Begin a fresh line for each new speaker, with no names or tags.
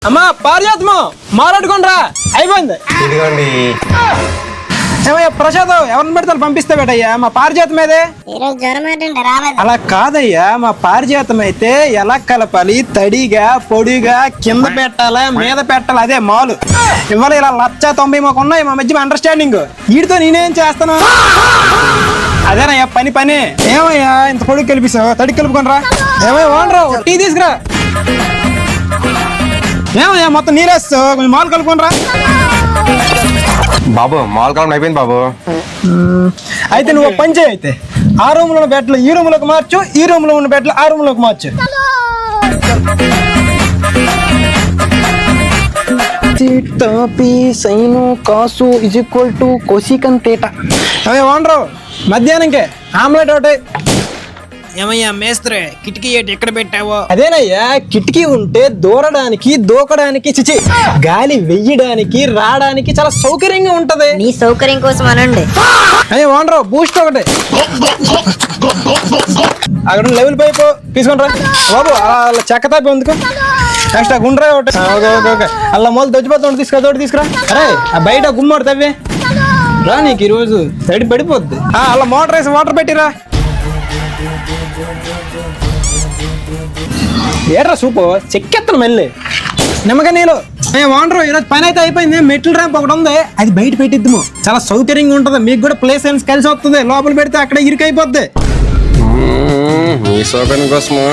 అమ్మా పారిజాతము మాట్లాడుకోండిరా అయిపోయింది.
ఇదిగోండి.
ఏమయ్యా ప్రసాద్ ఎవరిని పెడతాను పంపిస్తే బేటయ్యా మా పారిజాతం ఏదే. అలా కాదయ్యా మా పారిజాతం అయితే ఎలా కలపాలి, తడిగా పొడిగా కింద పెట్టాలా మీద పెట్టాలి అదే మాలు. ఇవాళ ఇలా 190 మాకు ఉన్నాయి మా మధ్య అండర్స్టాండింగ్. వీటితో నేనేం చేస్తాను అదేనయ్యా పని. ఏమయ్యా ఇంత పొడికి కలిపిస్తావు, తడికి కలుపుకొనరా. ఏమయ్యా ఓనరా టీ తీసుకురా. ఏమయ్యా మొత్తం నీళ్ళేస్తావు, కొంచెం మాలు కలుపుకొనరా.
బాబు మాల్ కాలం అయిపోయింది బాబు.
అయితే నువ్వు పని చేయి, అయితే ఆ రూమ్ లో ఉన్న బెడ్లు ఈ రూమ్ లోకి మార్చు, ఈ రూమ్ లో ఉన్న బెడ్లు ఆ రూమ్ లోకి మార్చు. మధ్యాహ్నంకే ఆమ్లెట్ ఒకటి.
ఏమయ్యా మేస్త్రే కిటికీ ఏటి ఎక్కడ పెట్టావో?
అదేనయ్యా కిటికీ ఉంటే దూరడానికి దూకడానికి చిచి గాలి వెయ్యడానికి రావడానికి చాలా సౌకర్యంగా ఉంటది.
నీ సౌకర్యం కోసం అనండి.
అయ్యా ఓనరు బూస్ట్ ఒకటి అక్కడ లెవెల్ పైపు తీసుకుంటారా బాబు. అలా చెక్క తాపి ఎందుకు నెక్స్ట్ ఆ గుండ్రా ఒకటి. ఓకే అలా మొదలు తెచ్చిపోతా తీసుకురా. అరే ఆ బయట గుమ్మడి తవ్వే రా, నీకు ఈరోజు తడి పడిపోద్ది. అలా మోటార్ వేసి వాటర్ పెట్టిరా. ఏట్రా సూపు చెక్కెత్తను మళ్ళీ నిమ్మకాయ నీళ్ళు. ఓనరు ఈరోజు పని అయితే అయిపోయింది. మెట్ల ర్యాంప్ ఒకటి ఉంది, అది బయట పెట్టిద్దాము. చాలా సౌకర్యంగా ఉంటది, మీకు కూడా ప్లేస్ సెన్స్ కలిసి వస్తుంది. లోపల పెడితే అక్కడ ఇరుకైపోద్ది.
మీ సౌకర్యం కోసము